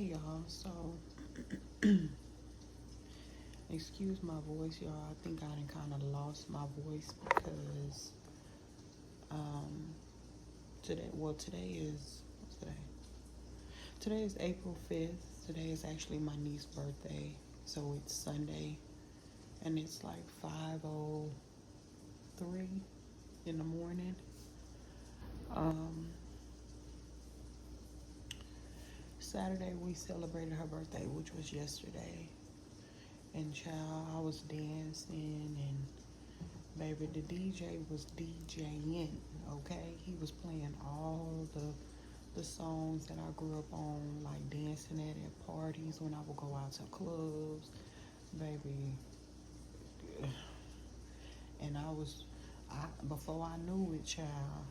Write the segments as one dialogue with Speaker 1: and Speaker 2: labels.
Speaker 1: Hey y'all, so excuse my voice, y'all. I think I done kind of lost my voice because um today is what's today? Today is April 5th. Today is actually my niece's birthday, so it's Sunday, and it's like 5:03 in the morning. Um, Saturday we celebrated her birthday, which was yesterday, and child, I was dancing and baby, the DJ was DJing, okay? He was playing all the songs that I grew up on, like dancing at parties when I would go out to clubs, baby. And I before I knew it, child,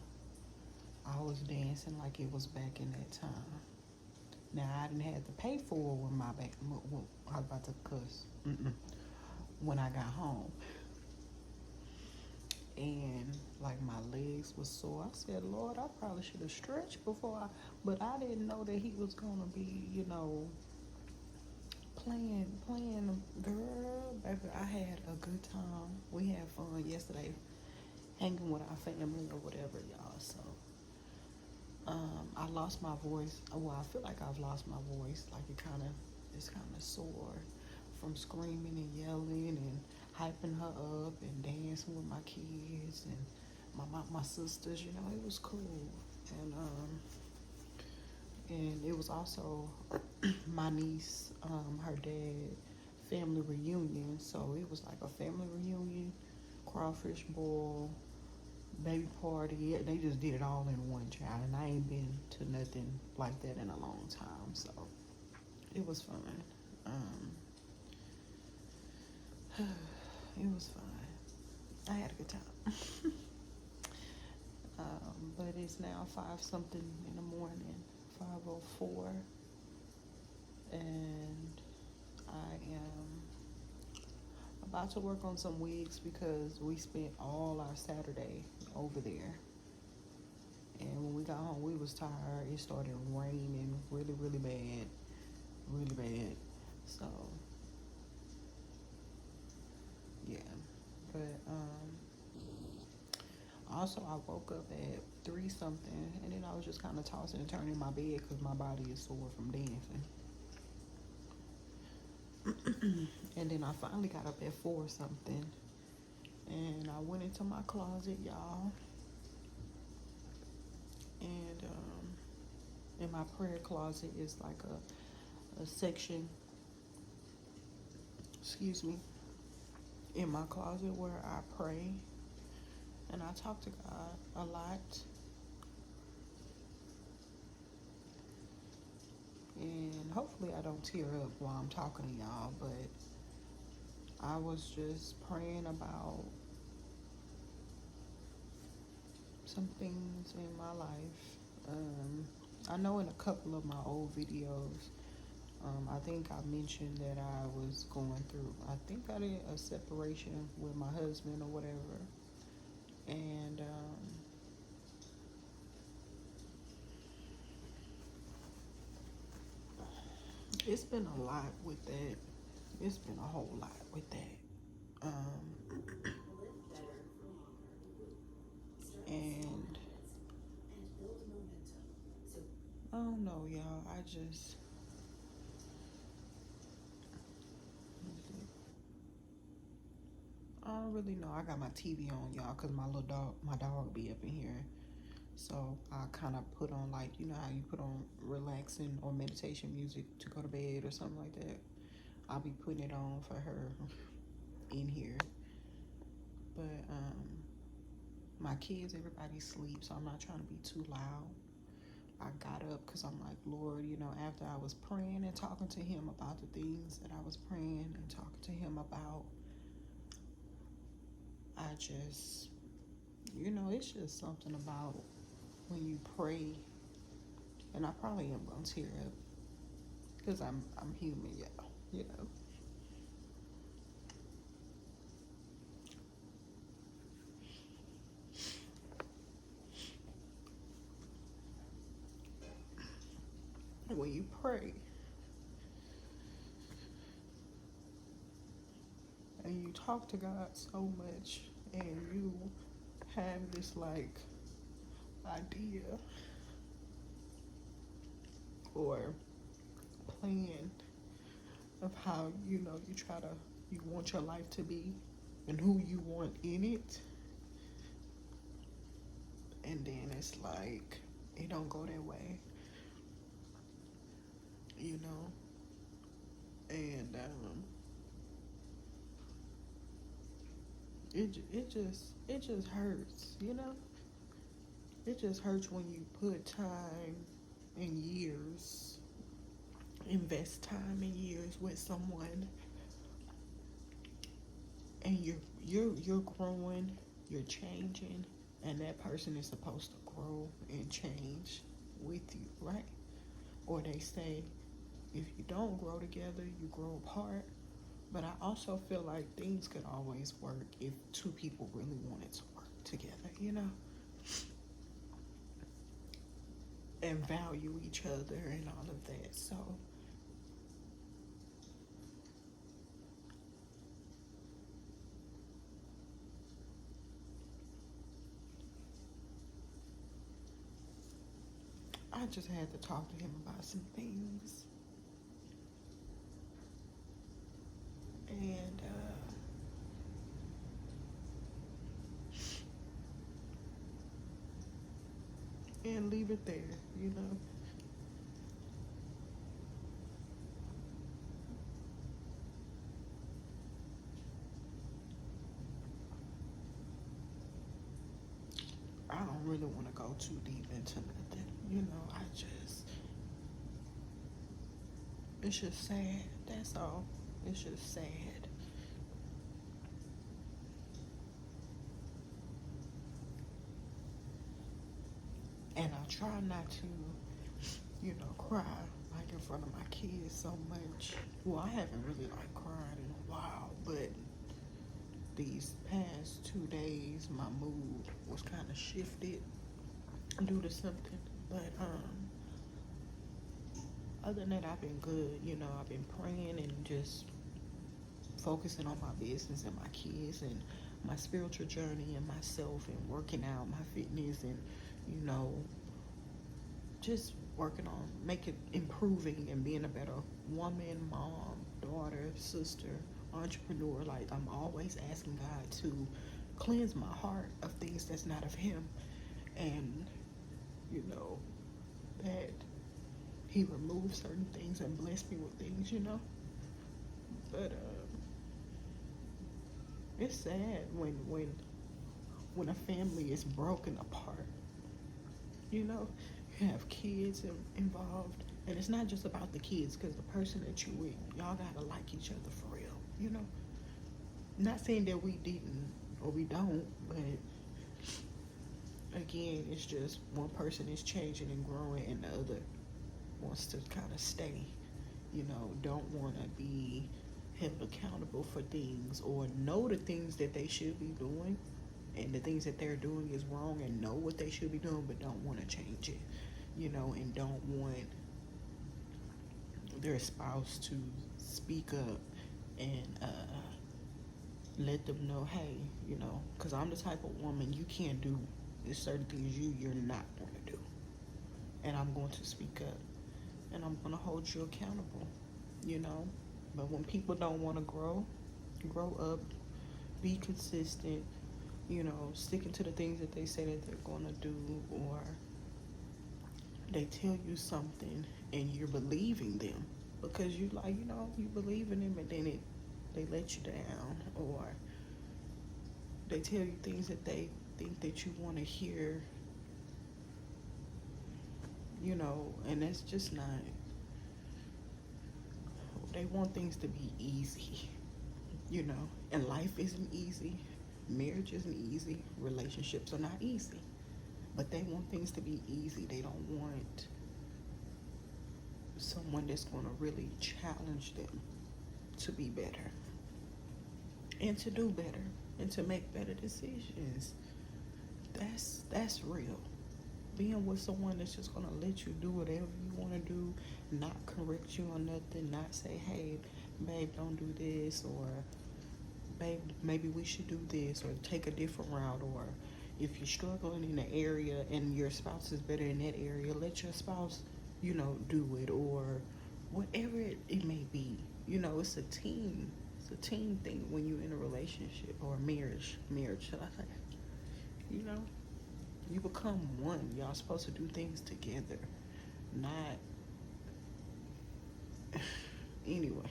Speaker 1: I was dancing like it was back in that time. Now I didn't have to pay for it when my back. I was about to cuss. When I got home, and like my legs was sore. I said, Lord, I probably should have stretched before but I didn't know that he was gonna be, playing. Girl, baby, I had a good time. We had fun yesterday, hanging with our family or whatever, y'all. So, I lost my voice. Well, I feel like I've lost my voice. Like it's kind of sore from screaming and yelling and hyping her up and dancing with my kids and my sisters. It was cool. And it was also my niece, her dad family reunion. So it was like a family reunion, crawfish boil, baby party. They just did it all in one, child, and I ain't been to nothing like that in a long time. So it was fun. Um, it was fun. I had a good time. But it's now 5 something in the morning, 5:04, and I am about to work on some wigs because we spent all our Saturday over there. And when we got home, we was tired. It started raining really, really bad, really bad. So yeah, but also I woke up at 3 something, and then I was just kind of tossing and turning in my bed because my body is sore from dancing. And then I finally got up at 4 something, and I went into my closet, y'all, and in my prayer closet is like a section, excuse me, in my closet where I pray and I talk to God a lot. And hopefully I don't tear up while I'm talking to y'all, but I was just praying about some things in my life. I know in a couple of my old videos, I think I mentioned that I was going through, I think I did a separation with my husband or whatever. And it's been a lot with that. It's been a whole lot with that. Um, and I don't know, y'all. I don't really know. I got my TV on, y'all, because my dog be up in here. So I kind of put on, like, you know how you put on relaxing or meditation music to go to bed or something like that. I'll be putting it on for her in here. But my kids, everybody sleeps, so I'm not trying to be too loud. I got up because I'm like, Lord, after I was praying and talking to him about the things that I was praying and talking to him about, I just, it's just something about when you pray, and I probably am gonna tear up because I'm human, y'all, When you pray, talk to God so much and you have this like idea or plan of how you try to you want your life to be and who you want in it, and then it's like it don't go that way, you know. And it just hurts, you know. It just hurts when you put time and years, invest time and years with someone, and you're growing, you're changing, and that person is supposed to grow and change with you, right? Or they say if you don't grow together, you grow apart. But I also feel like things could always work if two people really wanted to work together, and value each other and all of that. So I just had to talk to him about some things. And leave it there. I don't really want to go too deep into nothing. It's just sad. That's all. It's just sad. And I try not to, cry like in front of my kids so much. Well, I haven't really like cried in a while, but these past 2 days my mood was kind of shifted due to something. But other than that, I've been good. I've been praying and just focusing on my business and my kids and my spiritual journey and myself and working out my fitness and you know just working on making improving and being a better woman, mom, daughter, sister, entrepreneur. Like, I'm always asking God to cleanse my heart of things that's not of him, and that he removes certain things and bless me with things. But it's sad when a family is broken apart. You have kids involved, and it's not just about the kids, because the person that you with, y'all gotta like each other for real. Not saying that we didn't or we don't, but again, it's just one person is changing and growing, and the other wants to kind of stay. Don't want to be held accountable for things, or know the things that they should be doing and the things that they're doing is wrong, and know what they should be doing but don't want to change it, and don't want their spouse to speak up and let them know, hey, because I'm the type of woman, you can't do, there's certain things you're not going to do, and I'm going to speak up, and I'm going to hold you accountable. But when people don't want to grow up, be consistent, sticking to the things that they say that they're going to do, or they tell you something and you're believing them because you you believe in them, and then they let you down, or they tell you things that they think that you want to hear, and that's just not, they want things to be easy, and life isn't easy, marriage isn't easy, relationships are not easy, but they want things to be easy. They don't want someone that's going to really challenge them to be better and to do better and to make better decisions. That's real. Being with someone that's just going to let you do whatever you want to do, not correct you on nothing, not say, hey, babe, don't do this, or babe, maybe we should do this or take a different route. Or if you're struggling in an area and your spouse is better in that area, let your spouse, do it. Or whatever it may be. It's a team. It's a team thing when you're in a relationship or a marriage, should I say. You know, you become one. Y'all supposed to do things together, not anyway.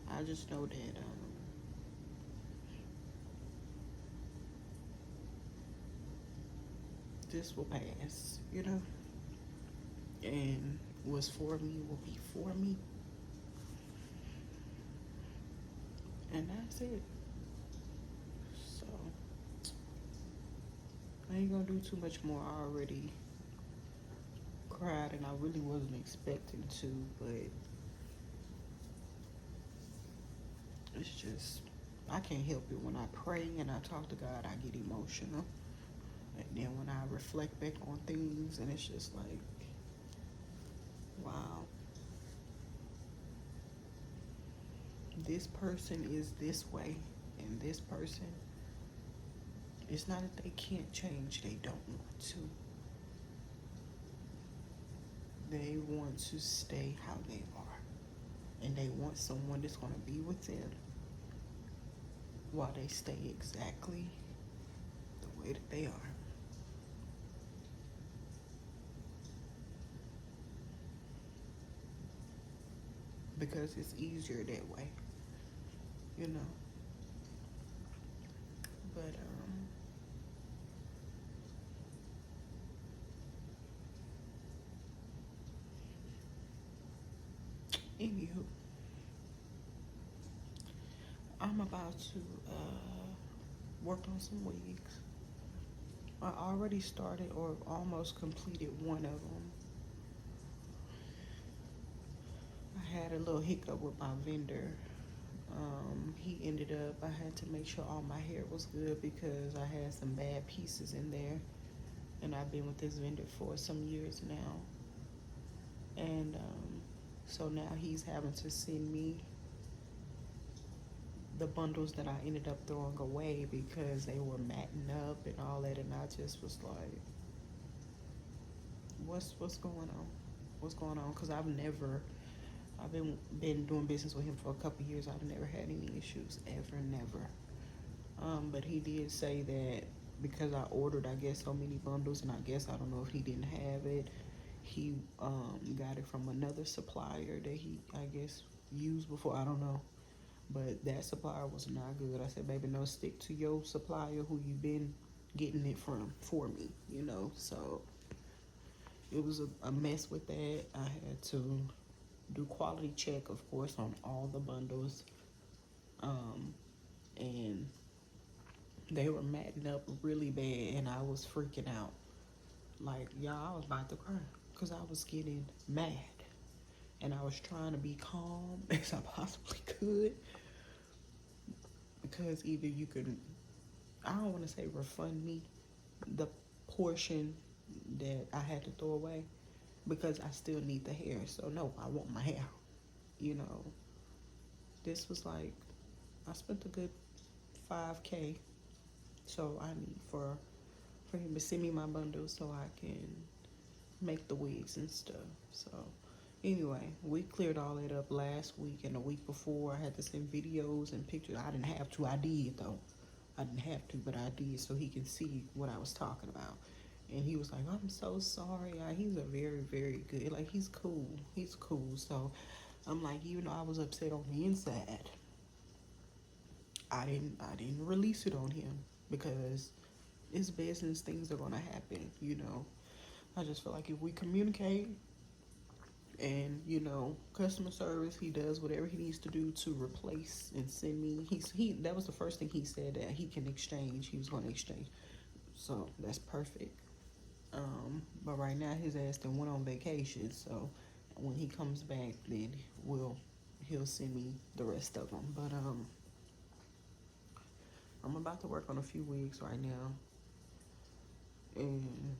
Speaker 1: I just know that this will pass, and what's for me will be for me, and that's it. So I ain't gonna do too much more. I already cried, and I really wasn't expecting to, but it's just I can't help it. When I pray and I talk to God, I get emotional, and then when I reflect back on things, and it's just like, wow, this person is this way, and this person, it's not that they can't change, they don't want to. They want to stay how they are, and they want someone that's going to be with them while they stay exactly the way that they are. Because it's easier that way, you know. But anywho, I'm about to work on some wigs. I already started or almost completed one of them. I had a little hiccup with my vendor. He ended up, I had to make sure all my hair was good because I had some bad pieces in there. And I've been with this vendor for some years now. And so now he's having to send me the bundles that I ended up throwing away because they were matting up and all that. And I just was like, what's going on? What's going on? Because I've been doing business with him for a couple of years. I've never had any issues, ever, never. But he did say that because I ordered, I guess, so many bundles, and I guess, I don't know if he didn't have it. He got it from another supplier that he, I guess, used before. I don't know. But that supplier was not good. I said, baby, no, stick to your supplier who you've been getting it from for me, So it was a mess with that. I had to do quality check, of course, on all the bundles. And they were matting up really bad, and I was freaking out. Like, y'all, I was about to cry because I was getting mad. And I was trying to be calm as I possibly could because either you could, I don't want to say refund me the portion that I had to throw away because I still need the hair. So, no, I want my hair. You know, this was like, I spent a good $5K. So I need for him to send me my bundle so I can make the wigs and stuff. So anyway, we cleared all that up last week, and the week before I had to send videos and pictures. I didn't have to. I did though. I didn't have to, but I did so he can see what I was talking about. And he was like, I'm so sorry. He's a very, very good, like, he's cool. He's cool. So I'm like, even though I was upset on the inside, I didn't release it on him because it's business. Things are gonna happen. I just feel like if we communicate and customer service, he does whatever he needs to do to replace and send me. He that was the first thing he said, that he can exchange. He was going to exchange, so that's perfect. But right now his ass then went on vacation, so when he comes back, then he'll send me the rest of them. But I'm about to work on a few wigs right now, and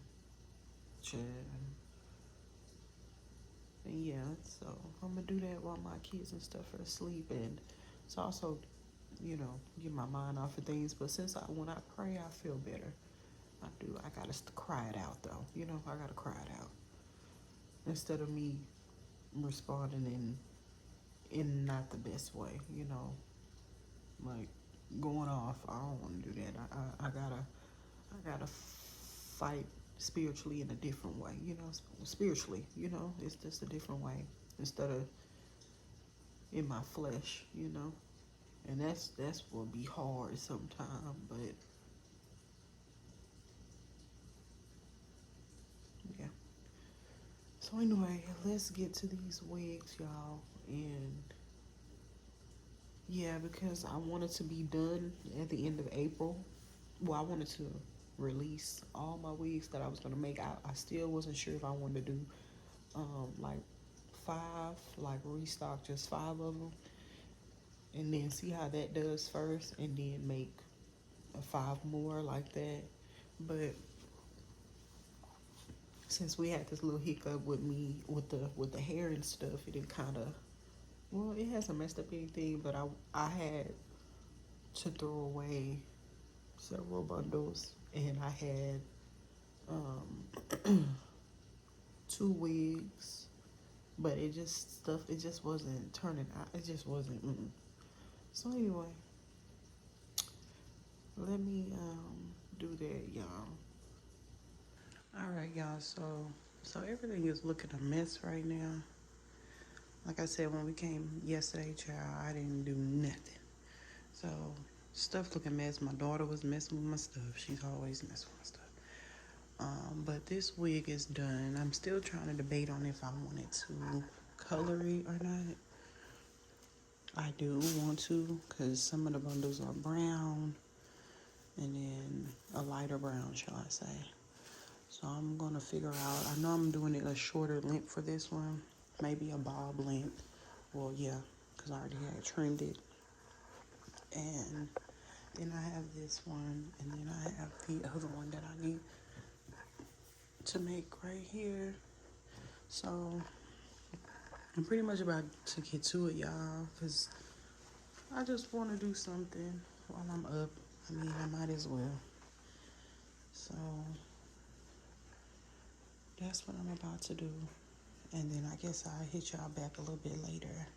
Speaker 1: And yeah, so I'm gonna do that while my kids and stuff are asleep, and it's also, get my mind off of things. But when I pray, I feel better. I do. I gotta cry it out though. I gotta cry it out instead of me responding in not the best way. Like going off. I don't want to do that. I gotta fight spiritually in a different way. Spiritually. It's just a different way instead of in my flesh. And that's will be hard sometimes. But yeah. So anyway, let's get to these wigs, y'all. And yeah, because I wanted to be done at the end of April. Well, I wanted to release all my wigs that I was gonna make. I still wasn't sure if I wanted to do like five, like restock just five of them, and then see how that does first, and then make five more like that. But since we had this little hiccup with me with the hair and stuff, it didn't kind of, well, it hasn't messed up anything, but I had to throw away several bundles, and I had two wigs, but it just wasn't turning out. It just wasn't. So anyway, let me do that, y'all. All right, y'all. So everything is looking a mess right now. Like I said, when we came yesterday, child, I didn't do nothing. So stuff looking a mess. My daughter was messing with my stuff. She's always messing with my stuff. But this wig is done. I'm still trying to debate on if I wanted to color it or not. I do want to, because some of the bundles are brown and then a lighter brown, shall I say. So I'm going to figure out. I know I'm doing it a shorter length for this one. Maybe a bob length. Well, yeah, because I already had trimmed it. And then I have this one. And then I have the other one that I need to make right here. So I'm pretty much about to get to it, y'all, because I just want to do something while I'm up. I mean, I might as well. So that's what I'm about to do. And then I guess I'll hit y'all back a little bit later.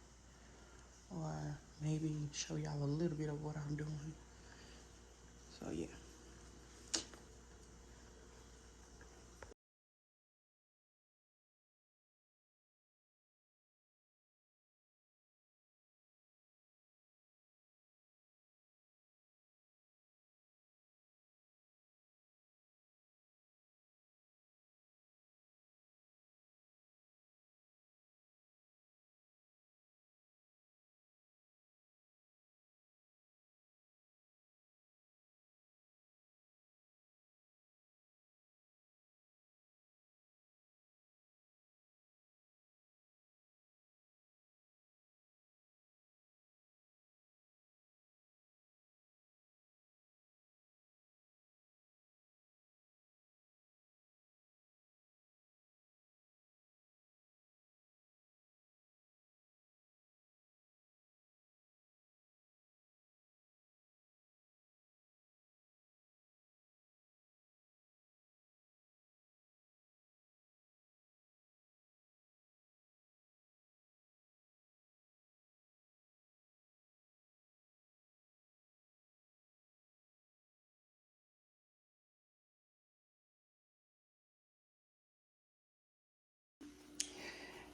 Speaker 1: Or maybe show y'all a little bit of what I'm doing. So yeah.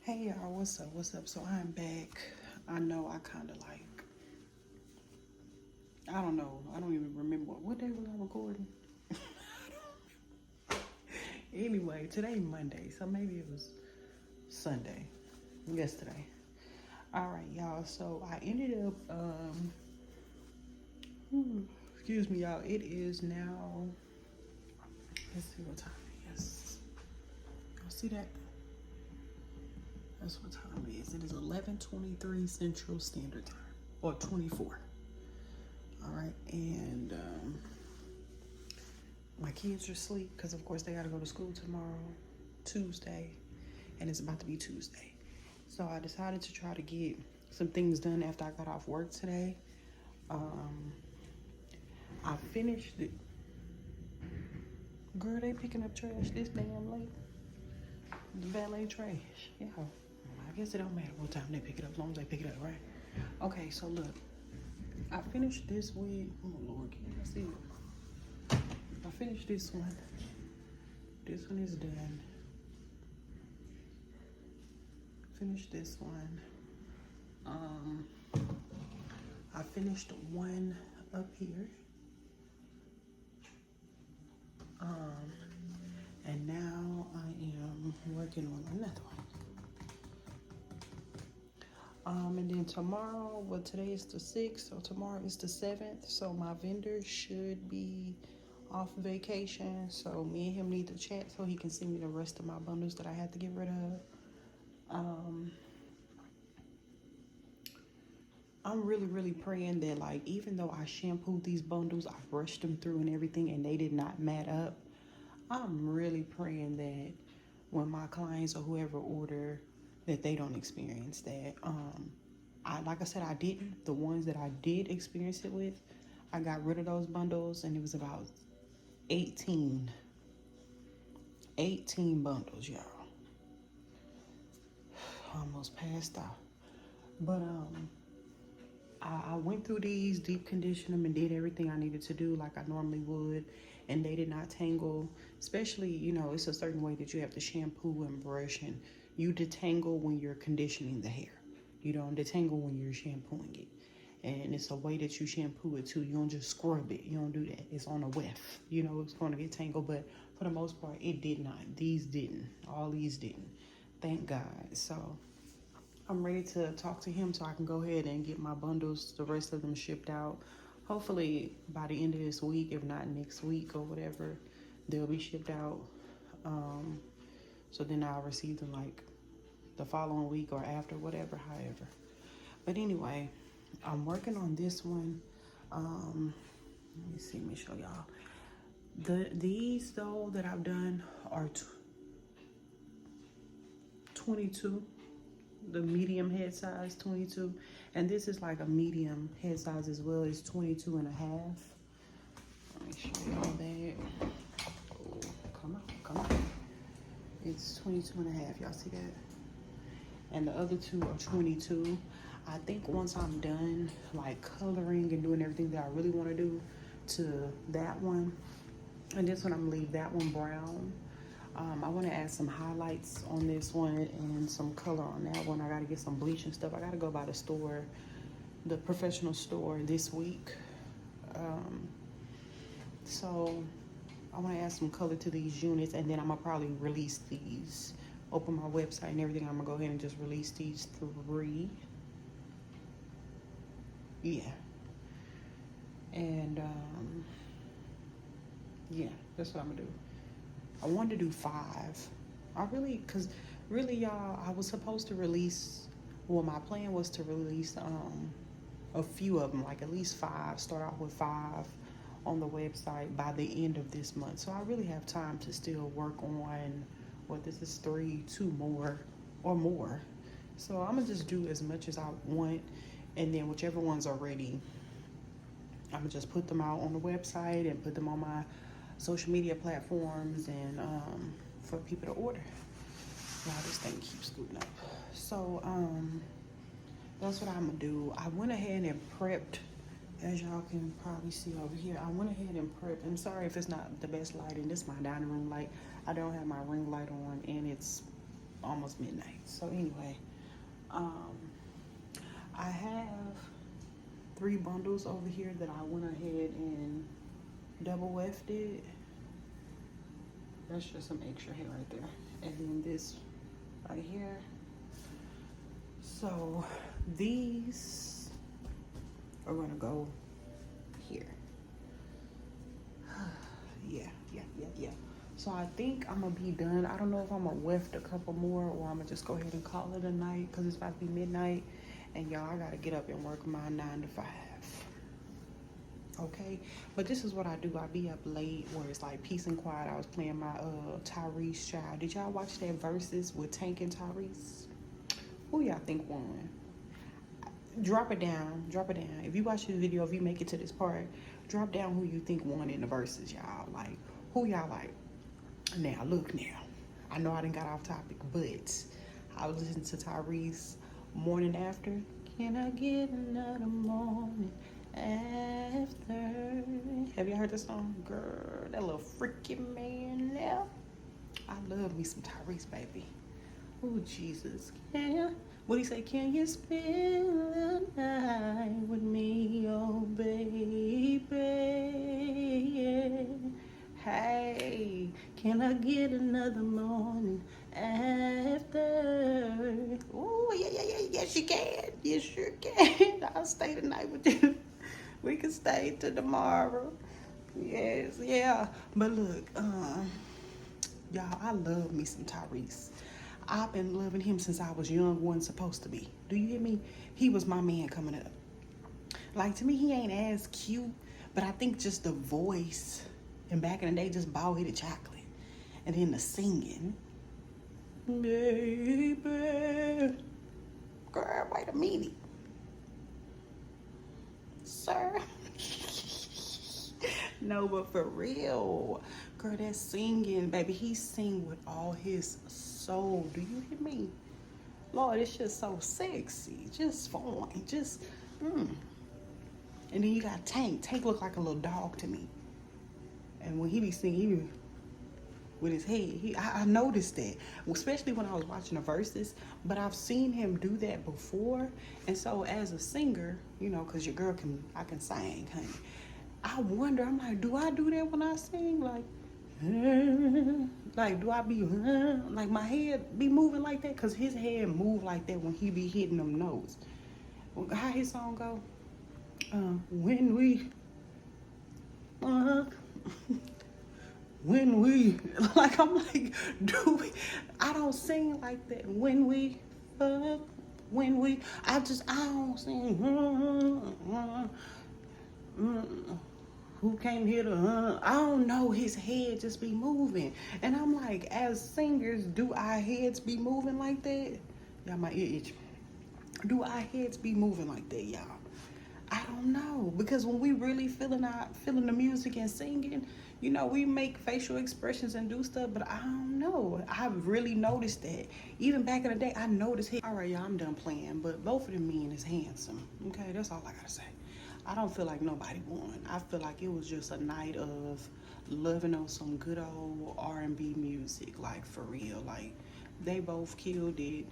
Speaker 1: Hey y'all, what's up? What's up? So I'm back. I know I kind of like, I don't know. I don't even remember what day was I recording. Anyway, today Monday, so maybe it was Sunday, yesterday. All right, y'all. So I ended up, excuse me, y'all. It is now. Let's see what time it is. Y'all see that? That's what time it is. It is 11:23 Central Standard Time, or 24. All right, and my kids are asleep because, of course, they got to go to school tomorrow, Tuesday, and it's about to be Tuesday. So I decided to try to get some things done after I got off work today. I finished it. Girl, they picking up trash this damn late. The valet trash. Yeah. I guess it don't matter what time they pick it up, as long as they pick it up, right? Okay, so look. I finished this wig. Oh Lord, can you see it? I finished this one. This one is done. Finished this one. I finished one up here. And now I am working on another one. And then tomorrow, well, today is the 6th, so tomorrow is the 7th. So my vendor should be off vacation. So me and him need to chat so he can send me the rest of my bundles that I had to get rid of. I'm really praying that, like, even though I shampooed these bundles, I brushed them through and everything, and they did not mat up. I'm really praying that when my clients or whoever order, that they don't experience that. Like I said, I didn't. The ones that I did experience it with, I got rid of those bundles, and it was about 18 bundles, y'all. Almost passed out. But I went through these, deep conditioned them, and did everything I needed to do like I normally would, and they did not tangle. Especially, you know, it's a certain way that you have to shampoo and brush, and you detangle when you're conditioning the hair. You don't detangle when you're shampooing it. And it's a way that you shampoo it too. You don't just scrub it. You don't do that. It's on a weft. You know, it's going to get tangled, but for the most part, it did not. These didn't. All these didn't. Thank God. So I'm ready to talk to him so I can go ahead and get my bundles, the rest of them, shipped out. Hopefully by the end of this week, if not next week or whatever, they'll be shipped out. So then I'll receive them like the following week or after, whatever, however. But anyway, I'm working on this one. Let me see, let me show y'all. These though that I've done are 22. The medium head size, 22, and this is like a medium head size as well. It's 22 and a half. Let me show y'all that. Oh, come on. It's 22 and a half. Y'all see that? And the other two are 22. I think once I'm done like coloring and doing everything that I really want to do to that one, and this one I'm gonna leave that one brown. I want to add some highlights on this one and some color on that one. I got to get some bleach and stuff. I got to go by the store, the professional store, this week. So I want to add some color to these units, and then I'm going to probably release these. Open my website and everything. I'm going to go ahead and just release these 3. Yeah. And, yeah, that's what I'm going to do. I wanted to do 5. Cause really y'all, I was supposed to release, well, my plan was to release a few of them, like at least 5, start out with 5 on the website by the end of this month. So I really have time to still work on, this is 3, 2 more or more. So I'm gonna just do as much as I want, and then whichever ones are ready, I'm gonna just put them out on the website and put them on my social media platforms and for people to order. Wow, this thing keeps scooting up. So that's what I'm gonna do. I went ahead and prepped, as y'all can probably see over here. I went ahead and prepped. I'm sorry if it's not the best lighting. This is my dining room light. I don't have my ring light on, and it's almost midnight. So anyway, I have 3 bundles over here that I went ahead and double wefted. That's just some extra hair right there. And then this right here. So these are gonna go here. Yeah. So I think I'm gonna be done. I don't know if I'm gonna weft a couple more or I'm gonna just go ahead and call it a night, because it's about to be midnight and y'all, I gotta get up and work my 9 to 5. Okay, but this is what I do. I be up late where it's like peace and quiet. I was playing my Tyrese child. Did y'all watch that Versus with Tank and Tyrese? Who y'all think won? Drop it down. Drop it down. If you watch this video, if you make it to this part, drop down who you think won in the verses, y'all. Like, who y'all like? Now, look now. I know I didn't got off topic, but I was listening to Tyrese Morning After. Can I get another morning after? Have you heard this song? Girl, that little freaky man now. I love me some Tyrese, baby. Oh, Jesus. Can what he say? Can you spend the night with me, oh, baby? Hey, can I get another morning after? Oh, yeah. Yes, you can. You sure can. I'll stay tonight with you. We can stay till tomorrow. Yes, yeah. But look, y'all, I love me some Tyrese. I've been loving him since I was young, wasn't supposed to be. Do you hear me? He was my man coming up. Like, to me, he ain't as cute, but I think just the voice, and back in the day, just bald-headed chocolate. And then the singing. Baby. Girl, wait a minute. Sir. No, but for real. Girl, that singing, baby, he sing with all his soul. Do you hear me? Lord, it's just so sexy. Just fun. Just, And then you got Tank. Tank look like a little dog to me. And when he be singing, he be with his head. I noticed that, especially when I was watching the verses. But I've seen him do that before. And so as a singer, you know, because your girl I can sing, honey. I wonder, I'm like, do I do that when I sing? Like, do I be, like my head be moving like that? Because his head move like that when he be hitting them notes. How his song go? When we, when we, like, I'm like, I don't sing like that. When we, I don't sing, who can't hit a I don't know, his head just be moving. And I'm like, as singers, do our heads be moving like that? Y'all, my ear itch. Do our heads be moving like that, y'all? I don't know. Because when we really feeling the music and singing, you know, we make facial expressions and do stuff, but I don't know. I've really noticed that. Even back in the day, I noticed all right, y'all, I'm done playing, but both of them men is handsome. Okay, that's all I gotta say. I don't feel like nobody won. I feel like it was just a night of loving on some good old R&B music, like, for real. Like, they both killed it.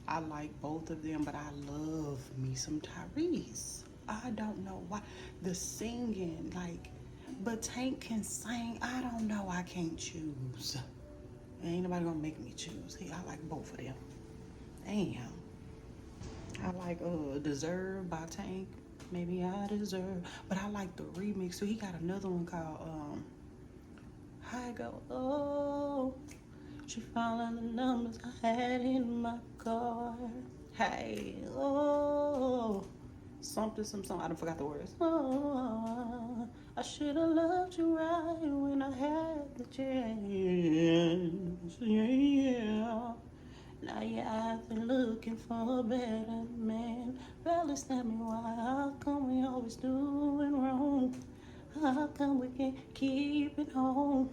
Speaker 1: I like both of them, but I love me some Tyrese. I don't know why. The singing, like, but Tank can sing. I don't know. I can't choose. Ain't nobody gonna make me choose. I like both of them. Damn. I like Deserve by Tank. Maybe I deserve, but I like the remix. So he got another one called I go, oh, she found the numbers I had in my car. Hey, oh, something. I don't forgot the words. Oh, I should have loved you right when I had the chance. Yeah. Now you're out there looking for a better man. Fellas, tell me why. How come we always doing wrong? How come we can't keep it home?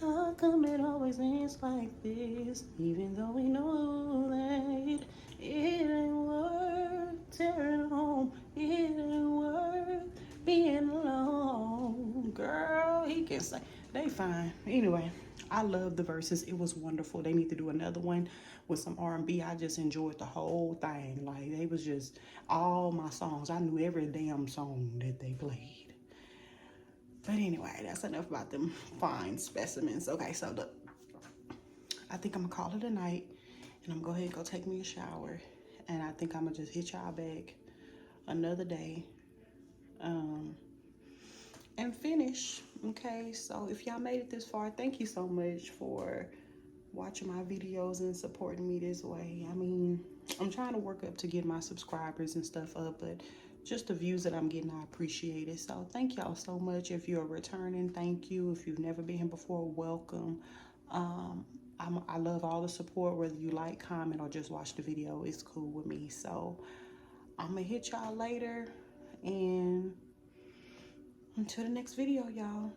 Speaker 1: How come it always ends like this? Even though we know that it ain't worth tearing home. It ain't worth being alone. Girl, he can sing. They fine. Anyway, I love the verses. It was wonderful. They need to do another one with some R&B. I just enjoyed the whole thing. Like, they was just all my songs. I knew every damn song that they played. But anyway, that's enough about them fine specimens. Okay, so look, I think I'm gonna call it a night, and I'm gonna go ahead and go take me a shower, and I think I'm gonna just hit y'all back another day and finish. Okay, so if y'all made it this far, thank you so much for watching my videos and supporting me this way. I mean, I'm trying to work up to get my subscribers and stuff up, but just the views that I'm getting, I appreciate it. So thank y'all so much. If you're returning, thank you. If you've never been here before, welcome.
Speaker 2: I love all the support, whether you like, comment, or just watch the video. It's cool with me. So I'm gonna hit y'all later, and until the next video, y'all.